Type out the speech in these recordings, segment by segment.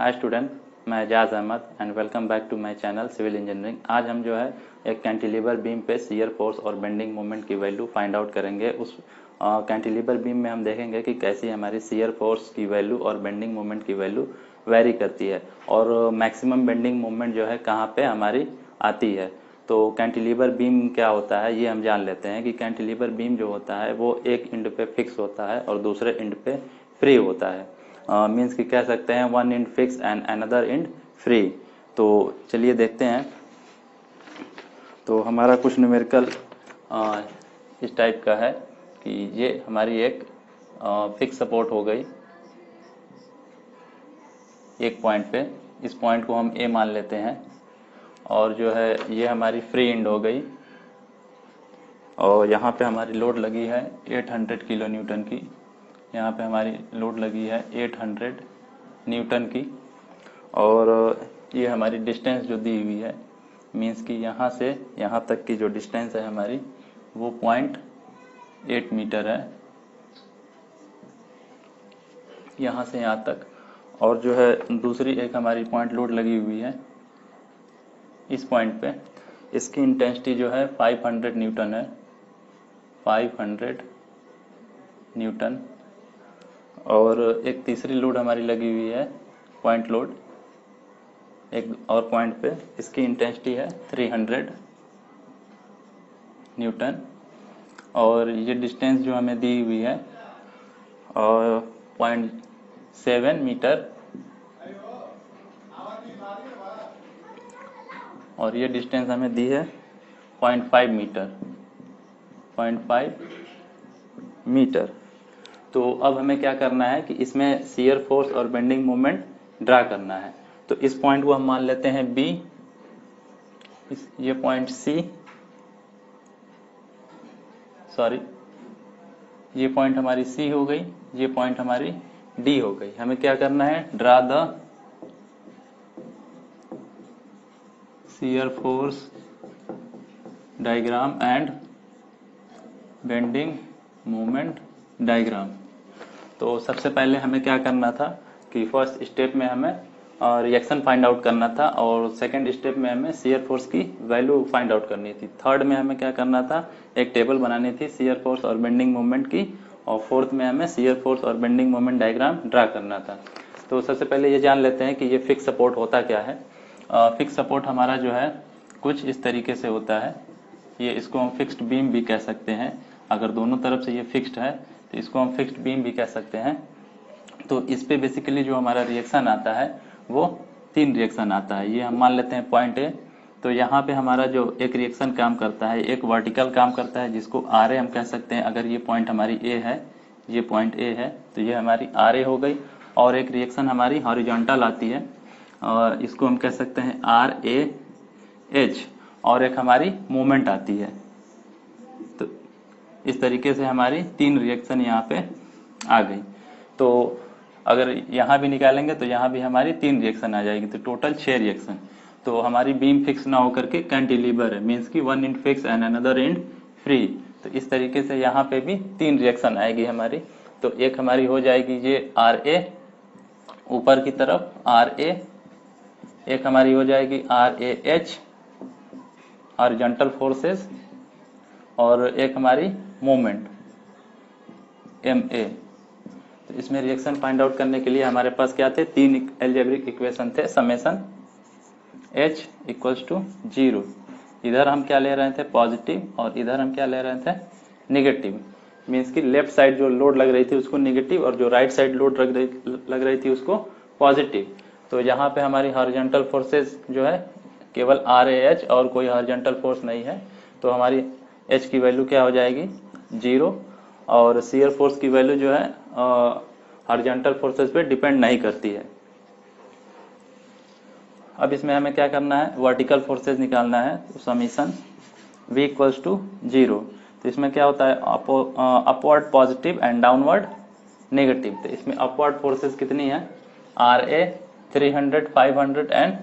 हाय student, मैं Ejaz Ahmad and welcome back to my channel civil engineering. आज हम जो है एक कैंटिलीवर बीम पे शियर फोर्स और बेंडिंग मोमेंट की वैल्यू फाइंड आउट करेंगे। उस कैंटिलीवर बीम में हम देखेंगे कि कैसी हमारी शियर फोर्स की वैल्यू और बेंडिंग मोमेंट की वैल्यू वेरी करती है और मैक्सिमम बेंडिंग मोमेंट जो है कहाँ पे हमारी आती है। तो कैंटिलीवर बीम क्या होता है ये हम जान लेते हैं कि कैंटिलीवर बीम जो होता है वो एक एंड पे फिक्स होता है और दूसरे एंड पे फ्री होता है। मीन्स कि कह सकते हैं one and fix and another and free. तो चलिए देखते हैं। तो हमारा कुछ न्यूमेरिकल इस टाइप का है कि ये हमारी एक फिक्स सपोर्ट हो गई एक पॉइंट पे। इस पॉइंट को हम ए मान लेते हैं और जो है ये हमारी फ्री एंड हो गई और यहाँ पे हमारी लोड लगी है 800 किलो न्यूटन की। यहाँ पे हमारी लोड लगी है 800 न्यूटन की और ये हमारी डिस्टेंस जो दी हुई है मीन्स कि यहाँ से यहाँ तक की जो डिस्टेंस है हमारी वो 0.8 मीटर है यहाँ से यहाँ तक। और जो है दूसरी एक हमारी पॉइंट लोड लगी हुई है इस पॉइंट पे, इसकी इंटेंसिटी जो है 500 न्यूटन है, 500 न्यूटन। और एक तीसरी लोड हमारी लगी हुई है पॉइंट लोड एक और पॉइंट पे, इसकी इंटेंसिटी है 300 न्यूटन। और ये डिस्टेंस जो हमें दी हुई है और 0.7 मीटर और ये डिस्टेंस हमें दी है 0.5 मीटर, 0.5 मीटर। तो अब हमें क्या करना है कि इसमें शियर फोर्स और बेंडिंग मोमेंट ड्रा करना है। तो इस पॉइंट को हम मान लेते हैं बी, ये पॉइंट सी, सॉरी ये पॉइंट हमारी सी हो गई, ये पॉइंट हमारी डी हो गई। हमें क्या करना है, draw the shear force diagram and bending moment diagram. तो सबसे पहले हमें क्या करना था कि फर्स्ट स्टेप में हमें रिएक्शन फाइंड आउट करना था और सेकंड स्टेप में हमें शियर फोर्स की वैल्यू फाइंड आउट करनी थी। थर्ड में हमें क्या करना था, एक टेबल बनानी थी शियर फोर्स और बेंडिंग मोमेंट की। और फोर्थ में हमें शियर फोर्स और बेंडिंग मोमेंट डायग्राम ड्रा करना था। तो सबसे पहले ये जान लेते हैं कि ये फिक्स सपोर्ट होता क्या है। फिक्स सपोर्ट हमारा जो है कुछ इस तरीके से होता है। ये इसको हम फिक्स्ड बीम भी कह सकते हैं। अगर दोनों तरफ से ये फिक्स्ड है तो इसको हम फिक्स्ड बीम भी कह सकते हैं। तो इस पे बेसिकली जो हमारा रिएक्शन आता है वो 3 रिएक्शन आता है। ये हम मान लेते हैं पॉइंट ए। तो यहाँ पे हमारा जो एक रिएक्शन काम करता है, एक वर्टिकल काम करता है जिसको आर ए हम कह सकते हैं। अगर ये पॉइंट हमारी ए है, ये पॉइंट ए है तो ये हमारी आर ए हो गई। और एक रिएक्शन हमारी हॉरिजॉन्टल आती है और इसको हम कह सकते हैं आर ए एच। और एक हमारी मूवमेंट आती है। तो इस तरीके से हमारी 3 रिएक्शन यहाँ पे आ गई। तो अगर यहाँ भी निकालेंगे तो यहाँ भी हमारी 3 रिएक्शन आ जाएगी, तो टोटल 6 रिएक्शन। तो हमारी बीम फिक्स ना होकर के कैंटिलीवर है, मीन्स की one and fix and another and free. तो इस तरीके से यहाँ पे भी 3 रिएक्शन आएगी हमारी। तो एक हमारी हो जाएगी ये आर ए ऊपर की तरफ आर ए, एक हमारी हो जाएगी R A H horizontal forces, और एक हमारी मोमेंट एम ए। तो इसमें रिएक्शन फाइंड आउट करने के लिए हमारे पास क्या थे, 3 एल्जेब्रिक इक्वेशन थे। Summation H equals to 0। इधर हम क्या ले रहे थे, पॉजिटिव, और इधर हम क्या ले रहे थे, निगेटिव। मीन्स कि लेफ्ट साइड जो लोड लग रही थी उसको निगेटिव और जो राइट साइड लोड लग रही थी उसको पॉजिटिव। तो यहाँ पे हमारी हॉरिजॉन्टल फोर्सेस जो है केवल आर ए एच और कोई हॉरिजॉन्टल फोर्स नहीं है। तो हमारी H की वैल्यू क्या हो जाएगी, 0। और शियर फोर्स की वैल्यू जो है हॉरिजॉन्टल फोर्सेस पे डिपेंड नहीं करती है। अब इसमें हमें क्या करना है, वर्टिकल फोर्सेस निकालना है। तो समीशन V इक्वल्स टू 0। तो इसमें क्या होता है, upward positive and downward negative. तो इसमें अपवर्ड फोर्सेस कितनी है, आर ए 300, 500 एंड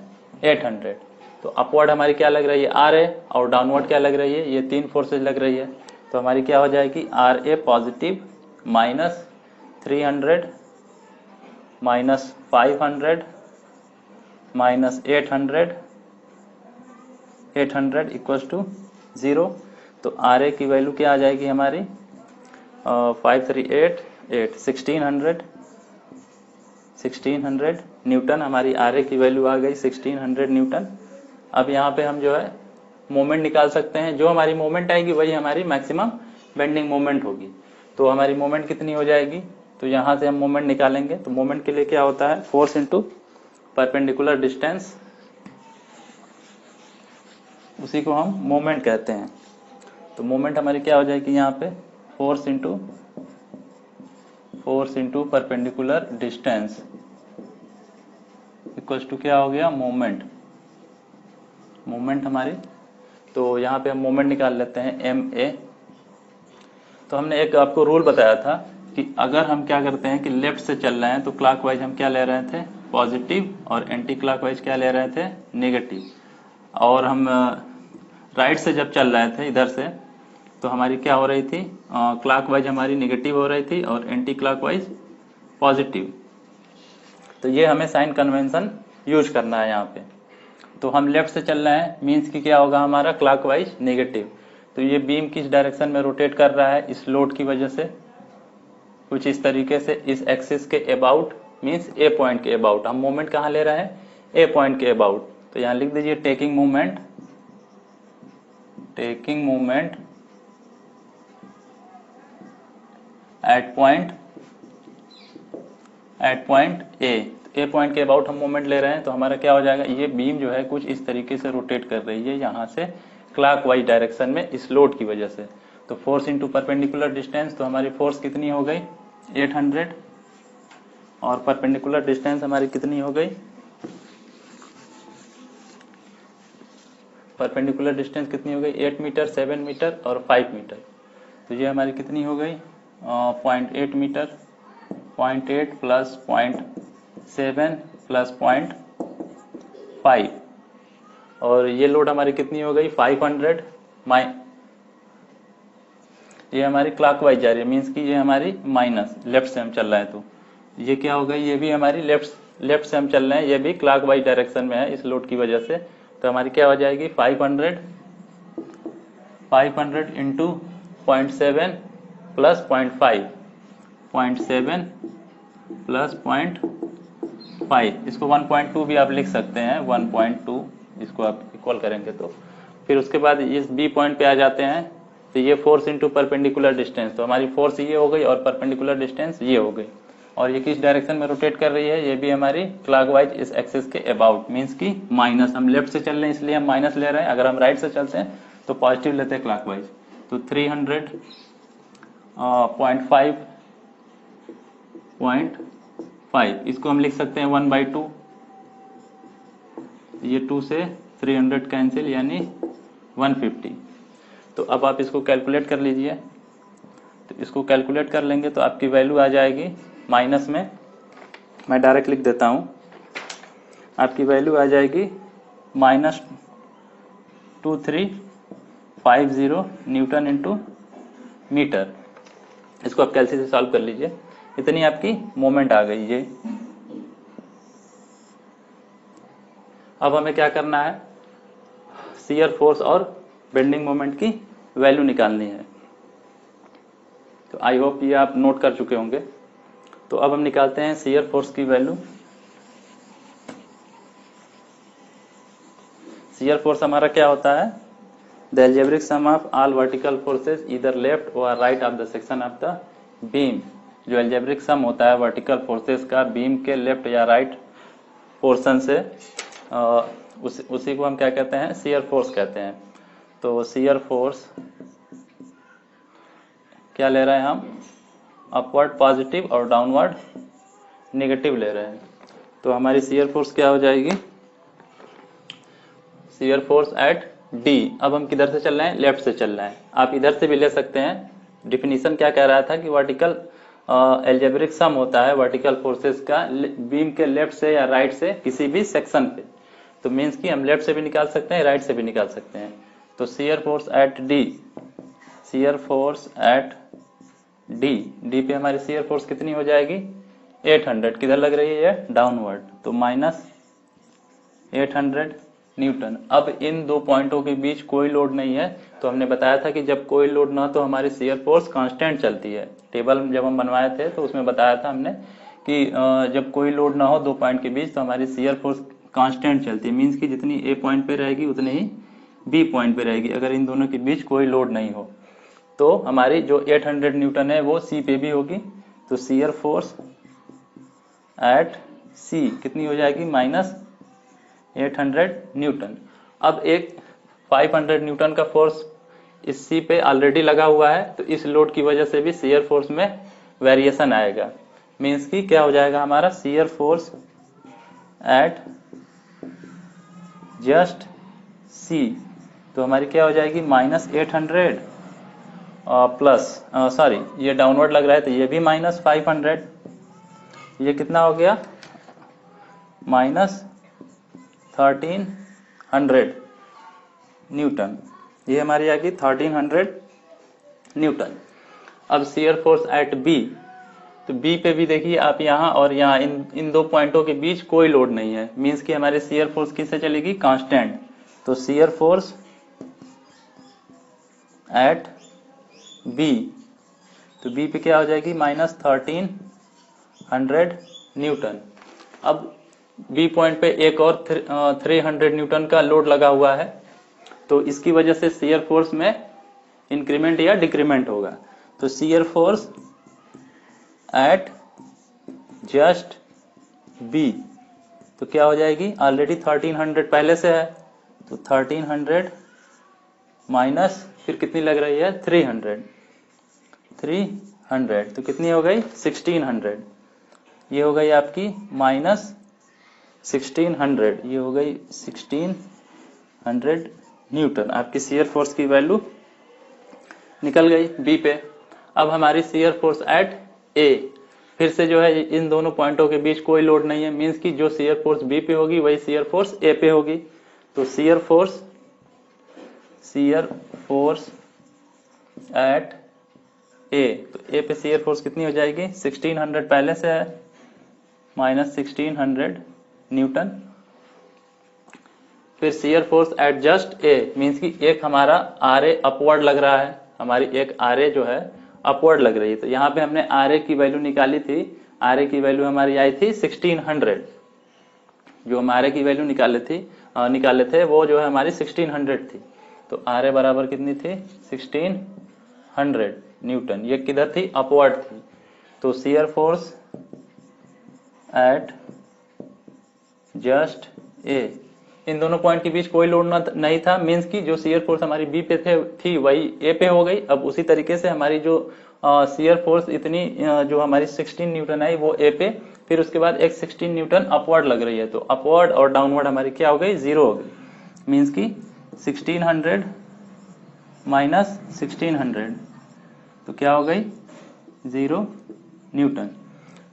800। तो अपवर्ड हमारी क्या लग रही है, आर ए, और डाउनवर्ड क्या लग रही है, ये 3 फोर्सेज लग रही है। तो हमारी क्या हो जाएगी, R A positive minus 300 minus 500 minus 800 equals to 0। तो आर ए की वैल्यू क्या आ जाएगी हमारी 5388 1600 न्यूटन। हमारी आर ए की वैल्यू आ गई 1600 न्यूटन। अब यहाँ पे हम जो है मोमेंट निकाल सकते हैं। जो हमारी मोमेंट आएगी वही हमारी मैक्सिमम बेंडिंग मोमेंट होगी। तो हमारी मोमेंट कितनी हो जाएगी, तो यहाँ से हम मोमेंट निकालेंगे। तो मोमेंट के लिए क्या होता है, फोर्स इंटू परपेंडिकुलर डिस्टेंस, उसी को हम मोमेंट कहते हैं। तो मोमेंट हमारी क्या हो जाएगी यहाँ पे, force into perpendicular distance equals to क्या हो गया, मोमेंट हमारी। तो यहाँ पे हम मोमेंट निकाल लेते हैं एम ए। तो हमने एक आपको रूल बताया था कि अगर हम क्या करते हैं कि लेफ्ट से चल रहे हैं तो क्लॉकवाइज हम क्या ले रहे थे, पॉजिटिव, और एंटी क्लॉकवाइज क्या ले रहे थे, नेगेटिव। और हम राइट से जब चल रहे थे इधर से, तो हमारी क्या हो रही थी, क्लॉकवाइज हमारी नेगेटिव हो रही थी और एंटी क्लॉकवाइज पॉजिटिव। तो ये हमें साइन कन्वेंशन यूज करना है यहाँ पे। तो हम लेफ्ट से चल रहे हैं, मीन्स कि क्या होगा हमारा, क्लॉकवाइज नेगेटिव। तो ये बीम किस डायरेक्शन में रोटेट कर रहा है, इस लोड की वजह से कुछ इस तरीके से, इस एक्सिस के अबाउट, मीन्स ए पॉइंट के अबाउट। हम मोमेंट कहाँ ले रहे हैं, ए पॉइंट के अबाउट। तो यहाँ लिख दीजिए taking movement at point A point के अबाउट हम मोमेंट ले रहे हैं। तो हमारा क्या हो जाएगा, ये बीम जो है कुछ इस तरीके से रोटेट कर रही है यहाँ से क्लॉकवाइज डायरेक्शन में, इस लोड की वजह से। तो फोर्स इंटू परपेंडिकुलर डिस्टेंस, तो हमारी फोर्स कितनी हो गई 800, और परपेंडिकुलर डिस्टेंस हमारी कितनी हो गई, परपेंडिकुलर डिस्टेंस कितनी हो गई 8 मीटर, 7 मीटर और 5 मीटर। तो ये हमारी कितनी हो गई 0.8 मीटर, 0.8 प्लस 0.7 प्लस 0.5, और ये लोड हमारी कितनी हो गई 500। ये हमारी क्लॉकवाइज जा रही है, मीन्स कि ये हमारी माइनस, लेफ्ट से हम चल रहे हैं। तो ये क्या हो गई, ये भी हमारी लेफ्ट से हम चल रहे हैं, ये भी क्लॉकवाइज डायरेक्शन में है इस लोड की वजह से। तो हमारी क्या हो जाएगी 500 इंटू 0.7 प्लस 0.5, 0.7 प्लस 0.5, इसको 1.2 भी आप लिख सकते हैं, 1.2 इसको आप इक्वल करेंगे। तो फिर उसके बाद इस बी पॉइंट पे आ जाते हैं। तो ये फोर्स इंटू परपेंडिकुलर डिस्टेंस, तो हमारी फोर्स ये हो गई और परपेंडिकुलर डिस्टेंस ये हो गई। और ये किस डायरेक्शन में रोटेट कर रही है, ये भी हमारी क्लॉकवाइज इस एक्सिस के अबाउट, मींस की माइनस। हम लेफ्ट से चल रहे हैं इसलिए हम माइनस ले रहे हैं, अगर हम राइट से चलते हैं तो पॉजिटिव लेते हैं क्लॉकवाइज। तो 300.5, इसको हम लिख सकते हैं 1/2। ये 2 से 300 कैंसिल, यानी 150। तो अब आप इसको कैलकुलेट कर लीजिए। तो इसको कैलकुलेट कर लेंगे तो आपकी वैल्यू आ जाएगी माइनस में, मैं डायरेक्ट लिख देता हूँ, आपकी वैल्यू आ जाएगी -2350 न्यूटन इंटू मीटर। इसको आप कैलसी से सॉल्व कर लीजिए, इतनी आपकी मोमेंट आ गई ये। अब हमें क्या करना है, शियर फोर्स और बेंडिंग मोमेंट की वैल्यू निकालनी है। तो आई होप ये आप नोट कर चुके होंगे। तो अब हम निकालते हैं शियर फोर्स की वैल्यू। शियर फोर्स हमारा क्या होता है, the algebraic sum of all vertical forces either left और right of the section of the beam. जो अलजेब्रिक सम होता है वर्टिकल फोर्सेस का बीम के लेफ्ट या राइट पोर्शन से, उसी को हम क्या कहते हैं, शियर फोर्स कहते हैं। तो शियर फोर्स क्या ले रहे हैं हम, अपवर्ड पॉजिटिव और डाउनवर्ड नेगेटिव ले रहे हैं। तो हमारी शियर फोर्स क्या हो जाएगी, शियर फोर्स एट डी। अब हम किधर से चल रहे हैं, लेफ्ट से चल रहे हैं, आप इधर से भी ले सकते हैं। डिफिनीशन क्या कह रहा था कि वर्टिकल अलजेब्रिक सम होता है वर्टिकल फोर्सेस का बीम के लेफ्ट से या राइट से किसी भी सेक्शन पे। तो मीन्स कि हम लेफ्ट से भी निकाल सकते हैं, राइट से भी निकाल सकते हैं। तो shear force eight D, shear force eight D पे हमारी शियर फोर्स कितनी हो जाएगी 800, किधर लग रही है, डाउनवर्ड। तो 800 न्यूटन। अब इन दो पॉइंटों के बीच कोई लोड नहीं है, तो हमने बताया था कि जब कोई लोड ना तो हमारी शियर फोर्स कांस्टेंट चलती है। टेबल जब हम बनवाए थे तो उसमें बताया था हमने कि जब कोई लोड ना हो दो पॉइंट के बीच तो हमारी शियर फोर्स कांस्टेंट चलती है, मीन्स कि जितनी ए पॉइंट पे रहेगी उतनी ही बी पॉइंट पे रहेगी अगर इन दोनों के बीच कोई लोड नहीं हो। तो हमारी जो 800 न्यूटन है वो सी पे भी होगी, तो शियर फोर्स एट सी कितनी हो जाएगी, -800 न्यूटन। अब एक 500 न्यूटन का फोर्स इस सी पे ऑलरेडी लगा हुआ है, तो इस लोड की वजह से भी शियर फोर्स में वेरिएशन आएगा। मीन्स कि क्या हो जाएगा हमारा shear force at just see, तो हमारी क्या हो जाएगी -800 प्लस सॉरी ये डाउनवर्ड लग रहा है तो ये भी -500, ये कितना हो गया -1300 न्यूटन, ये हमारी आ गई 1300 न्यूटन। अब शियर फोर्स एट बी, तो बी पे भी देखिए आप यहाँ और यहाँ इन दो पॉइंटों के बीच कोई लोड नहीं है, मीन्स कि हमारी शियर फोर्स किससे चलेगी, कांस्टेंट। तो शियर फोर्स एट बी, तो बी पे क्या हो जाएगी -1300 न्यूटन। अब बी पॉइंट पे एक और 300 न्यूटन का लोड लगा हुआ है, तो इसकी वजह से शियर फोर्स में इंक्रीमेंट या डिक्रीमेंट होगा। तो shear force at just be, तो क्या हो जाएगी, ऑलरेडी 1300 पहले से है, तो 1300 माइनस फिर कितनी लग रही है 300, तो कितनी हो गई 1600, ये हो गई आपकी -1600, ये हो गई 1600 न्यूटन। आपकी शियर फोर्स की वैल्यू निकल गई बी पे। अब हमारी शियर फोर्स एट ए, फिर से जो है इन दोनों पॉइंटों के बीच कोई लोड नहीं है, मीन्स कि जो शियर फोर्स बी पे होगी वही शियर फोर्स ए पे होगी। तो शियर फोर्स एट ए, तो ए पे शियर फोर्स कितनी हो जाएगी 1600 पहले से है, -1600 न्यूटन। फिर shear force at just A, means कि एक हमारा आर ए अपवर्ड लग रहा है, हमारी एक आर ए जो है अपवर्ड लग रही है, तो यहाँ पे हमने आर ए की वैल्यू निकाली थी, आर ए की वैल्यू हमारी आई थी 1600, जो हम आर ए की वैल्यू निकाले थे वो जो है हमारी 1600 थी। तो आर ए बराबर कितनी थी 1600 न्यूटन, ये किधर थी अपवर्ड थी। तो shear force at just A, इन दोनों पॉइंट के बीच कोई लोड नहीं था, मींस कि जो शियर फोर्स हमारी बी पे थी वही ए पे हो गई। अब उसी तरीके से हमारी जो शियर फोर्स इतनी जो हमारी 16 न्यूटन आई वो ए पे, फिर उसके बाद एक 16 न्यूटन अपवर्ड लग रही है, तो अपवर्ड और डाउनवर्ड हमारी क्या हो गई 0 हो गई, मींस कि 1600 माइनस 1600, तो क्या हो गई 0 न्यूटन।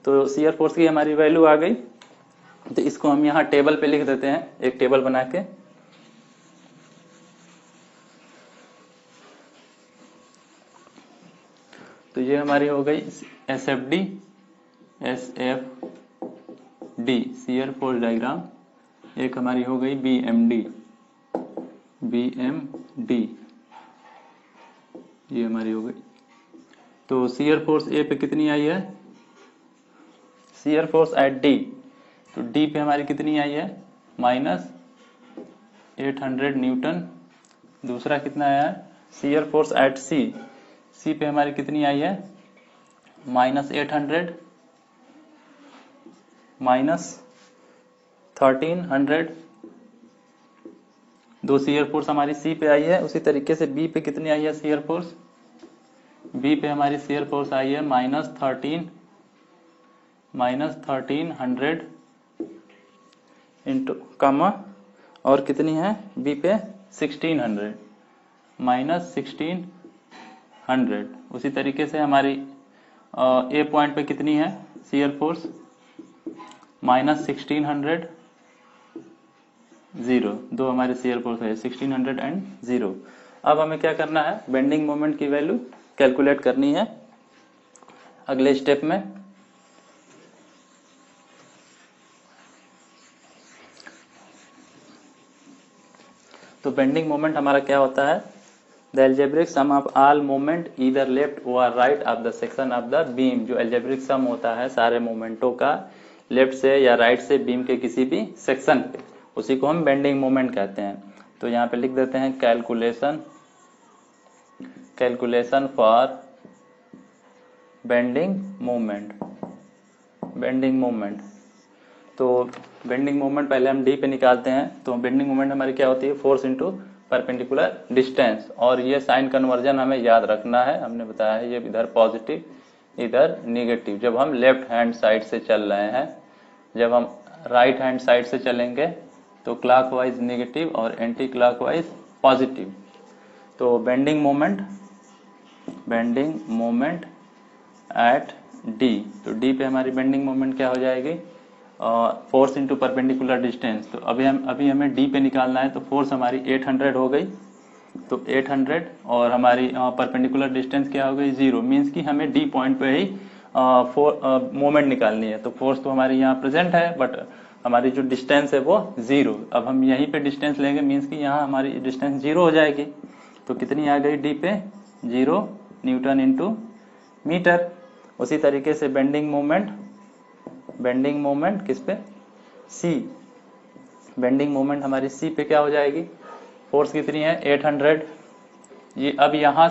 तो शियर फोर्स की हमारी वैल्यू आ गई। तो इसको हम यहाँ टेबल पे लिख देते हैं, एक टेबल बना के। तो ये हमारी हो गई SFD शियर फोर्स डायग्राम, एक हमारी हो गई BMD, ये हमारी हो गई। तो शियर फोर्स ए पे कितनी आई है, शियर फोर्स एट डी, तो डी पे हमारी कितनी आई है -800 न्यूटन। दूसरा कितना आया है shear force eight C, C पे हमारी कितनी आई है -800 -1300, दो शियर फोर्स हमारी सी पे आई है। उसी तरीके से बी पे कितनी आई है शियर फोर्स, बी पे हमारी शियर फोर्स आई है -1300 इंटू कामा, और कितनी है बी पे 1600 -1600। उसी तरीके से हमारी ए पॉइंट पे कितनी है शियर फोर्स -1600 0, दो हमारे शियर फोर्स है 1600 एंड 0। अब हमें क्या करना है, बेंडिंग मोमेंट की वैल्यू कैलकुलेट करनी है अगले स्टेप में। तो बेंडिंग मोमेंट हमारा क्या होता है, the algebraic sum of all moment either left और right of the section of the beam. जो एल्जेब्रिक सम होता है सारे मोमेंटों का लेफ्ट से या राइट से बीम के किसी भी सेक्शन पे, उसी को हम बेंडिंग मोमेंट कहते हैं। तो यहाँ पे लिख देते हैं कैलकुलेशन फॉर बेंडिंग मोमेंट। तो बेंडिंग मोमेंट पहले हम डी पे निकालते हैं। तो बेंडिंग मोमेंट हमारी क्या होती है, फोर्स इनटू परपेंडिकुलर डिस्टेंस। और ये साइन कन्वर्जन हमें याद रखना है, हमने बताया है ये इधर पॉजिटिव इधर निगेटिव। जब हम लेफ्ट हैंड साइड से चल रहे हैं, जब हम राइट हैंड साइड से चलेंगे तो क्लॉकवाइज नेगेटिव और एंटी क्लॉकवाइज पॉजिटिव। तो बेंडिंग मोमेंट एट डी, तो डी पे हमारी बेंडिंग मोमेंट क्या हो जाएगी, फोर्स इनटू परपेंडिकुलर डिस्टेंस। तो अभी हमें डी पे निकालना है, तो फोर्स हमारी 800 हो गई, तो 800 और हमारी परपेंडिकुलर डिस्टेंस क्या हो गई 0, मीन्स कि हमें डी पॉइंट पे ही मोमेंट निकालनी है। तो फोर्स तो हमारी यहाँ प्रेजेंट है, बट हमारी जो डिस्टेंस है वो 0। अब हम यहीं पे डिस्टेंस लेंगे, मीन्स कि यहाँ हमारी डिस्टेंस 0 हो जाएगी। तो कितनी आ गई डी पे 0 न्यूटन इंटू मीटर। उसी तरीके से बेंडिंग मोमेंट किस पे, सी। बेंडिंग मोमेंट हमारी सी पे क्या हो जाएगी, फोर्स कितनी है 800। ये अब यहाँ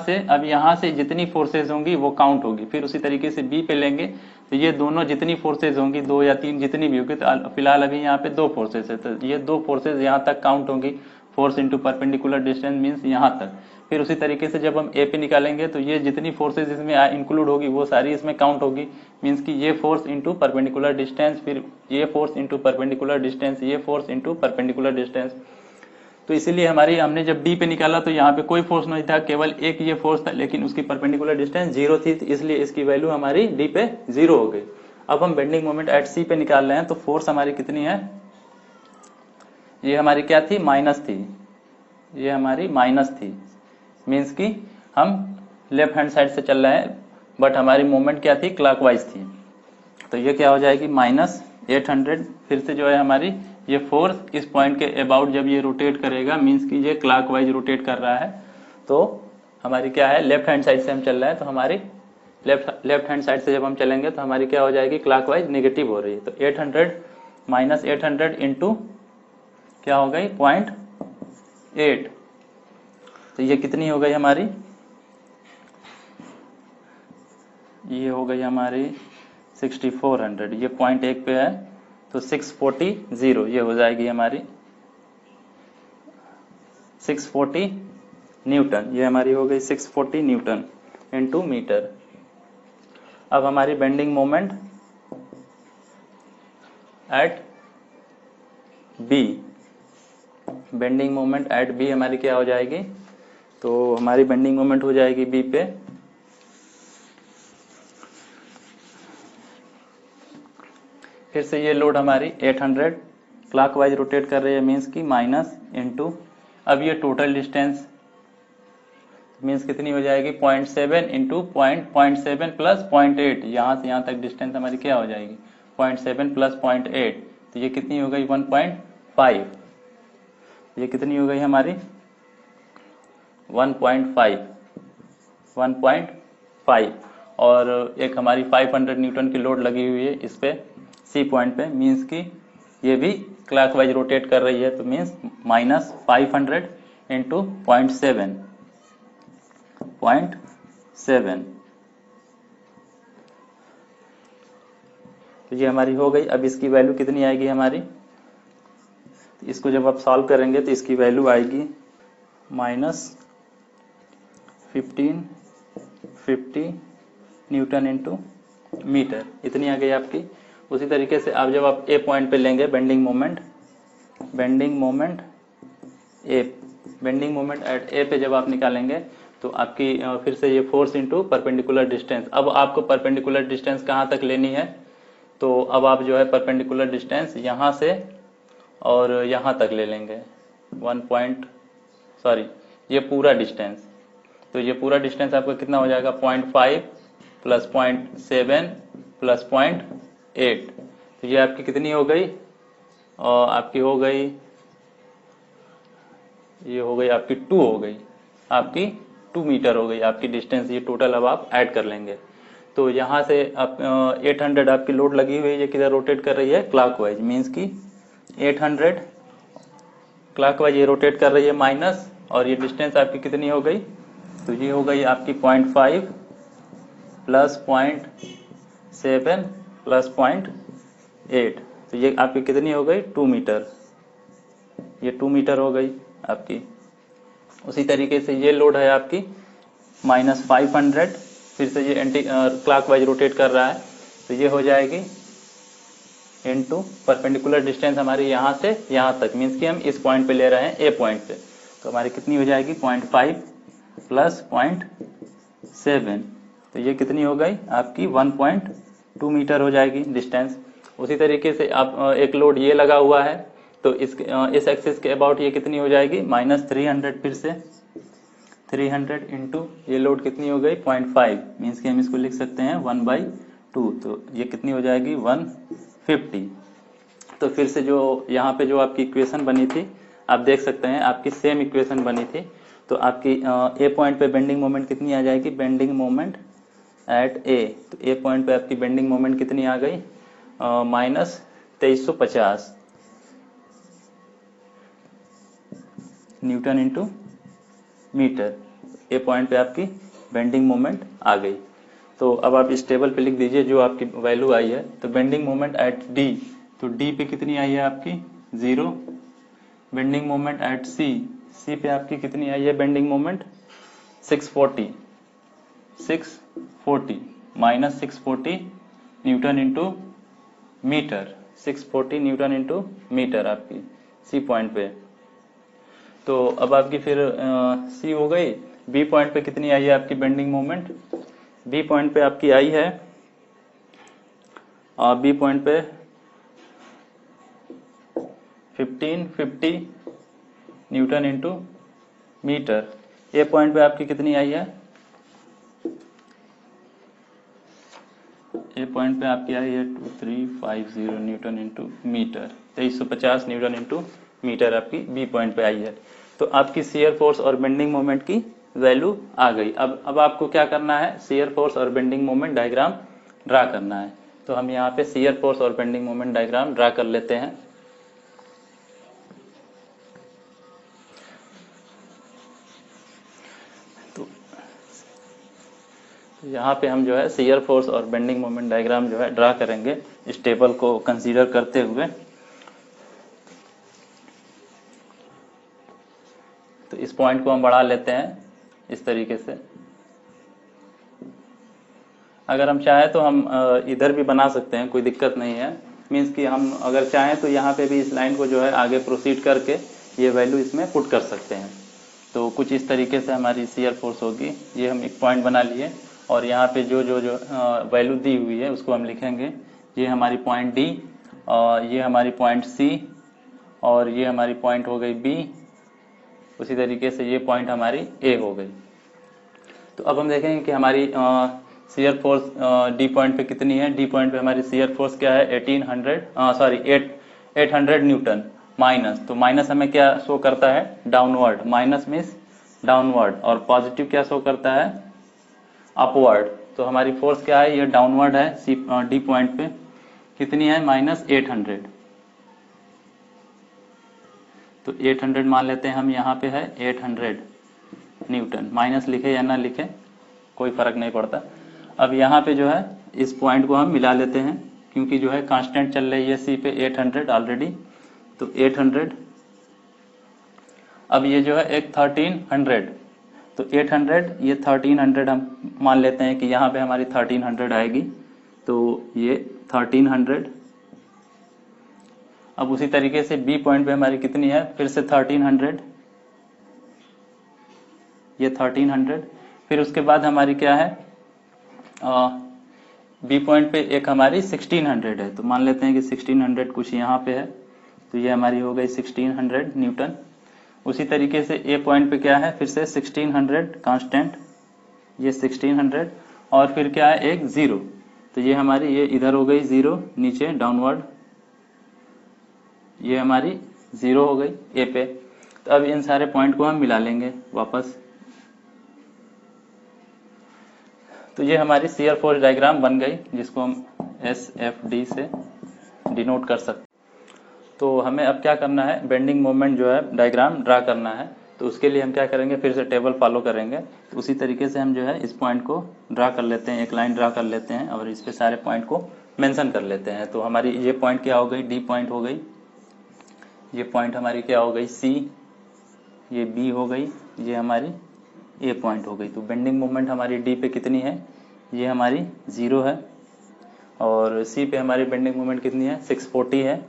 से जितनी फोर्सेज होंगी वो काउंट होगी। फिर उसी तरीके से बी पे लेंगे, तो ये दोनों जितनी फोर्सेज होंगी 2 या 3 जितनी भी होगी, तो फिलहाल अभी यहाँ पे 2 फोर्सेज है, तो ये 2 फोर्सेज यहाँ तक काउंट होंगी। Force into perpendicular distance means यहाँ तक। फिर उसी तरीके से जब हम ए पे निकालेंगे, तो ये जितनी फोर्सेज इसमें इंक्लूड होगी वो सारी इसमें काउंट होगी। मीन्स कि ये फोर्स इंटू परपेंडिकुलर डिस्टेंस, फिर ये फोर्स इंटू परपेंडिकुलर डिस्टेंस, ये फोर्स इंटू परपेंडिकुलर डिस्टेंस। तो इसीलिए हमने जब डी पे निकाला तो यहाँ पे कोई फोर्स नहीं था, केवल एक ये फोर्स था, लेकिन उसकी परपेंडिकुलर डिस्टेंस 0 थी, तो इसलिए इसकी वैल्यू हमारी डी पे 0 हो गई। अब हम बेंडिंग मोमेंट एट सी पे निकाल रहे हैं, तो फोर्स हमारी कितनी है, ये हमारी क्या थी, माइनस थी, ये हमारी माइनस थी। मीन्स कि हम लेफ्ट हैंड साइड से चल रहे हैं, बट हमारी मूवमेंट क्या थी, क्लॉकवाइज थी। तो ये क्या हो जाएगी -800। फिर से जो है हमारी ये फोर्स इस पॉइंट के अबाउट जब ये रोटेट करेगा, मीन्स कि ये क्लॉकवाइज रोटेट कर रहा है, तो हमारी क्या है, लेफ्ट हैंड साइड से हम चल रहे हैं, तो हमारी लेफ्ट हैंड साइड से जब हम चलेंगे तो हमारी क्या हो जाएगी, क्लॉकवाइज नेगेटिव हो रही है। तो 800 -800 इंटू क्या हो गई 0.8, तो ये कितनी हो गई हमारी, ये हो गई हमारी 6400। ये 0.1 पे है, तो 640 ये हो जाएगी हमारी 640 न्यूटन। ये हमारी हो गई 640 न्यूटन इंटू मीटर। अब हमारी bending moment at B, bending moment at B हमारी क्या हो जाएगी, तो हमारी बेंडिंग मोमेंट हो जाएगी बी पे फिर से ये लोड हमारी 800 क्लॉकवाइज रोटेट कर रही है, मीन्स की माइनस इंटू, अब ये टोटल डिस्टेंस मीन्स कितनी हो जाएगी 0.7 इंटू 0.7 प्लस 0.8, यहाँ से यहाँ तक डिस्टेंस हमारी क्या हो जाएगी 0.7 प्लस 0.8, तो ये कितनी हो गई 1.5। ये कितनी हो गई हमारी 1.5 और एक हमारी 500 न्यूटन की लोड लगी हुई है इस पे सी पॉइंट पे, मीन्स की ये भी क्लॉकवाइज रोटेट कर रही है, तो मीन्स -500 इंटू 0.7 तो ये हमारी हो गई। अब इसकी वैल्यू कितनी आएगी हमारी, इसको जब आप सॉल्व करेंगे तो इसकी वैल्यू आएगी -1550 न्यूटन इंटू मीटर, इतनी आ गई आपकी। उसी तरीके से आप जब आप ए पॉइंट पे लेंगे बेंडिंग मोमेंट एट ए पे जब आप निकालेंगे, तो आपकी फिर से ये फोर्स इंटू परपेंडिकुलर डिस्टेंस। अब आपको परपेंडिकुलर डिस्टेंस कहाँ तक लेनी है, तो अब आप जो है परपेंडिकुलर डिस्टेंस यहाँ से और यहाँ तक ले लेंगे ये पूरा डिस्टेंस। तो ये पूरा डिस्टेंस आपका कितना हो जाएगा 0.5 प्लस 0.7 प्लस 0.8, तो ये आपकी कितनी हो गई, और आपकी हो गई ये हो गई आपकी 2 हो गई, आपकी 2 मीटर हो गई आपकी डिस्टेंस। ये टोटल अब आप ऐड कर लेंगे। तो यहाँ से आप 800 आपकी लोड लगी हुई है, ये किधर रोटेट कर रही है, क्लॉकवाइज, मीन्स की 800 क्लॉकवाइज ये रोटेट कर रही है माइनस, और ये डिस्टेंस आपकी कितनी हो गई, तो ये हो गई आपकी 0.5 प्लस 0.7 प्लस 0.8, तो ये आपकी कितनी हो गई, 2 मीटर। ये 2 मीटर हो गई आपकी। उसी तरीके से ये लोड है आपकी -500, फिर से ये एंटी क्लॉकवाइज रोटेट कर रहा है, तो ये हो जाएगी इनटू परपेंडिकुलर डिस्टेंस हमारी यहाँ से यहाँ तक, मीन्स कि हम इस पॉइंट पे ले रहे हैं, ए पॉइंट पे, तो हमारी कितनी हो जाएगी 0.5 प्लस 0.7, तो ये कितनी हो गई आपकी 1.2 मीटर हो जाएगी डिस्टेंस। उसी तरीके से आप एक लोड ये लगा हुआ है, तो इस एक्सिस के अबाउट ये कितनी हो जाएगी -300, फिर से 300 इंटू ये लोड कितनी हो गई 0.5, मीन्स कि हम इसको लिख सकते हैं 1/2, तो ये कितनी हो जाएगी 150। तो फिर से जो यहाँ पे जो आपकी इक्वेशन बनी थी आप देख सकते हैं, आपकी सेम इक्वेशन बनी थी। तो आपकी ए पॉइंट पे बेंडिंग मोमेंट कितनी आ जाएगी, बेंडिंग मोमेंट एट ए, तो ए पॉइंट पे आपकी बेंडिंग मोमेंट कितनी आ गई -2350 न्यूटन इंटू मीटर। ए पॉइंट पे आपकी बेंडिंग मोमेंट आ गई। तो अब आप इस टेबल पे लिख दीजिए जो आपकी वैल्यू आई है। तो बेंडिंग मोमेंट एट डी, तो डी पे कितनी आई है आपकी 0। Bending moment at C, C पे आपकी कितनी आई है bending moment 640 -640 newton into metre, 640 newton into metre आपकी सी पॉइंट पे। तो अब आपकी फिर सी हो गई। बी पॉइंट पे कितनी आई है आपकी बेंडिंग मोमेंट, बी पॉइंट पे आपकी आई है बी पॉइंट पे 1550 न्यूटन इंटू मीटर। ए पॉइंट पे आपकी कितनी आई है, ए पॉइंट पे आपकी आई है 2350 newton into metre, 2350 newton into metre आपकी बी पॉइंट पे आई है। तो आपकी शियर फोर्स और बेंडिंग मोमेंट की वैल्यू आ गई। अब आपको क्या करना है, शियर फोर्स और बेंडिंग मोमेंट डायग्राम ड्रा करना है। तो हम यहाँ पे शियर फोर्स और बेंडिंग मोमेंट डायग्राम ड्रा कर लेते हैं। तो यहाँ पे हम जो है शियर फोर्स और बेंडिंग मोमेंट डायग्राम जो है ड्रा करेंगे इस टेबल को कंसीडर करते हुए। तो इस पॉइंट को हम बढ़ा लेते हैं इस तरीके से। अगर हम चाहें तो हम इधर भी बना सकते हैं, कोई दिक्कत नहीं है। मीन्स कि हम अगर चाहें तो यहाँ पे भी इस लाइन को जो है आगे प्रोसीड करके ये वैल्यू इसमें पुट कर सकते हैं। तो कुछ इस तरीके से हमारी शियर फोर्स होगी। ये हम एक पॉइंट बना लिए और यहाँ पे जो जो जो वैल्यू दी हुई है उसको हम लिखेंगे। ये हमारी पॉइंट डी, ये हमारी पॉइंट सी, और ये हमारी पॉइंट हो गई बी। उसी तरीके से ये पॉइंट हमारी ए हो गई। तो अब हम देखेंगे कि हमारी शियर फोर्स डी पॉइंट पे कितनी है। डी पॉइंट पे हमारी शियर फोर्स क्या है 800 न्यूटन माइनस। तो माइनस हमें क्या शो करता है, डाउनवर्ड। माइनस मीन्स डाउनवर्ड, और पॉजिटिव क्या शो करता है, अपवर्ड। तो हमारी फोर्स क्या है, ये डाउनवर्ड है। डी पॉइंट पे कितनी है -800। तो 800 मान लेते हैं हम, यहाँ पे है 800 न्यूटन। माइनस लिखे या ना लिखे कोई फर्क नहीं पड़ता। अब यहाँ पे जो है इस पॉइंट को हम मिला लेते हैं, क्योंकि जो है कांस्टेंट चल रही है सी पे 800 ऑलरेडी। तो 800, अब ये जो है एक 1300, तो 800 ये 1300 हम मान लेते हैं कि यहाँ पे हमारी 1300 आएगी। तो ये 1300। अब उसी तरीके से बी पॉइंट पे हमारी कितनी है, फिर से 1300, ये 1300। फिर उसके बाद हमारी क्या है, बी पॉइंट पे एक हमारी 1600 है। तो मान लेते हैं कि 1600 कुछ यहाँ पे है, तो ये हमारी हो गई 1600 न्यूटन। उसी तरीके से ए पॉइंट पे क्या है, फिर से 1600 कांस्टेंट, ये 1600, और फिर क्या है एक 0। तो ये हमारी ये इधर हो गई 0 नीचे डाउनवर्ड, ये हमारी 0 हो गई ए पे। तो अब इन सारे पॉइंट को हम मिला लेंगे वापस। तो ये हमारी शियर फोर्स डायग्राम बन गई, जिसको हम SFD से डिनोट कर सकते। तो हमें अब क्या करना है, बेंडिंग मोमेंट जो है डायग्राम ड्रा करना है। तो उसके लिए हम क्या करेंगे, फिर से टेबल फॉलो करेंगे। तो उसी तरीके से हम जो है इस पॉइंट को ड्रा कर लेते हैं, एक लाइन ड्रा कर लेते हैं और इस पे सारे पॉइंट को मेंशन कर लेते हैं। तो हमारी ये पॉइंट क्या हो गई, D पॉइंट हो गई। ये पॉइंट हमारी क्या हो गई, C। ये B हो गई। ये हमारी A पॉइंट हो गई। तो बेंडिंग मोमेंट हमारी D पे कितनी है, ये हमारी 0 है। और C पे हमारी बेंडिंग मोमेंट कितनी है, 640 है,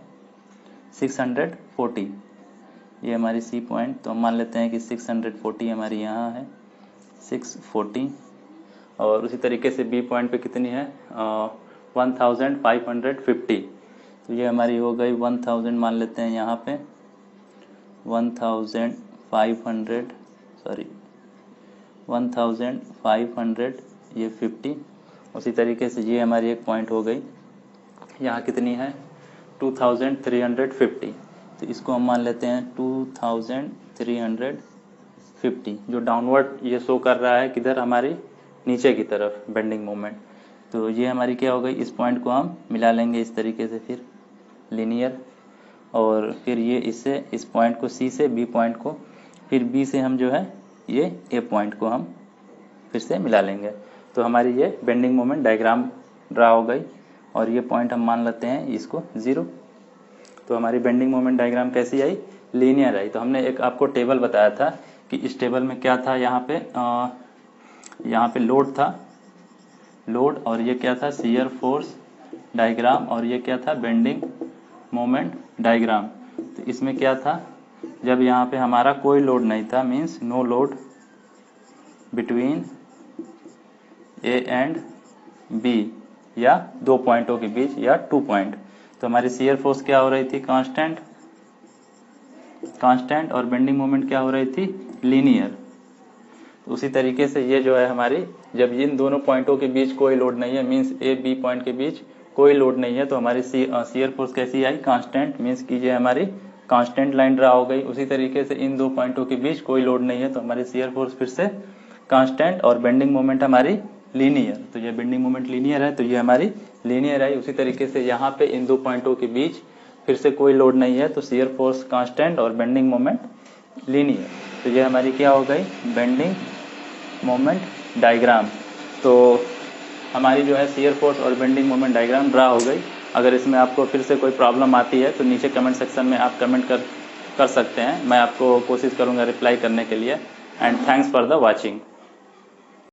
640। ये हमारी C पॉइंट, तो हम मान लेते हैं कि 640 हमारी यहाँ है, 640। और उसी तरीके से B पॉइंट पे कितनी है, 1550। तो ये हमारी हो गई 1000, मान लेते हैं यहाँ पे 1500 ये 50। उसी तरीके से ये हमारी एक पॉइंट हो गई, यहाँ कितनी है 2350। तो इसको हम मान लेते हैं 2350, जो डाउनवर्ड ये शो कर रहा है किधर, हमारी नीचे की तरफ बेंडिंग मोमेंट। तो ये हमारी क्या हो गई, इस पॉइंट को हम मिला लेंगे इस तरीके से फिर लीनियर। और फिर ये इससे इस पॉइंट को C से B पॉइंट को, फिर B से हम जो है ये A पॉइंट को हम फिर से मिला लेंगे। तो हमारी ये बेंडिंग मोमेंट डायग्राम ड्रा हो गई। और ये पॉइंट हम मान लेते हैं इसको 0। तो हमारी बेंडिंग मोमेंट डायग्राम कैसी आई, लीनियर आई। तो हमने एक आपको टेबल बताया था कि इस टेबल में क्या था, यहाँ पे लोड था, लोड, और ये क्या था, शियर फोर्स डायग्राम, और ये क्या था, बेंडिंग मोमेंट डायग्राम। तो इसमें क्या था, जब यहाँ पे हमारा कोई लोड नहीं था, means no load between A and B, या दो पॉइंटों के बीच, या 2 पॉइंट, तो हमारी शियर फोर्स क्या हो रही थी, कांस्टेंट, और बेंडिंग मोमेंट क्या हो रही थी, लीनियर। तो उसी तरीके से ये जो है हमारी, जब इन दोनों पॉइंटों के बीच कोई लोड नहीं है, मीन्स A B पॉइंट के बीच कोई लोड नहीं है, तो हमारी शियर फोर्स कैसी आई, कांस्टेंट, मीन्स की ये हमारी कांस्टेंट लाइन ड्रा हो गई। उसी तरीके से इन दो पॉइंटों के बीच कोई लोड नहीं है, तो हमारी शियर फोर्स फिर से कांस्टेंट, और बेंडिंग मोमेंट हमारी लीनियर। तो ये बेंडिंग मोमेंट लीनियर है, तो ये हमारी लीनियर आई। उसी तरीके से यहाँ पे इन दो पॉइंटों के बीच फिर से कोई लोड नहीं है, तो शियर फोर्स कांस्टेंट और बेंडिंग मोमेंट लीनियर। तो ये हमारी क्या हो गई, बेंडिंग मोमेंट डायग्राम। तो हमारी जो है शियर फोर्स और बेंडिंग मोमेंट डायग्राम ड्रा हो गई। अगर इसमें आपको फिर से कोई प्रॉब्लम आती है तो नीचे कमेंट सेक्शन में आप कमेंट कर सकते हैं, मैं आपको कोशिश करूँगा रिप्लाई करने के लिए। And thanks for the watching.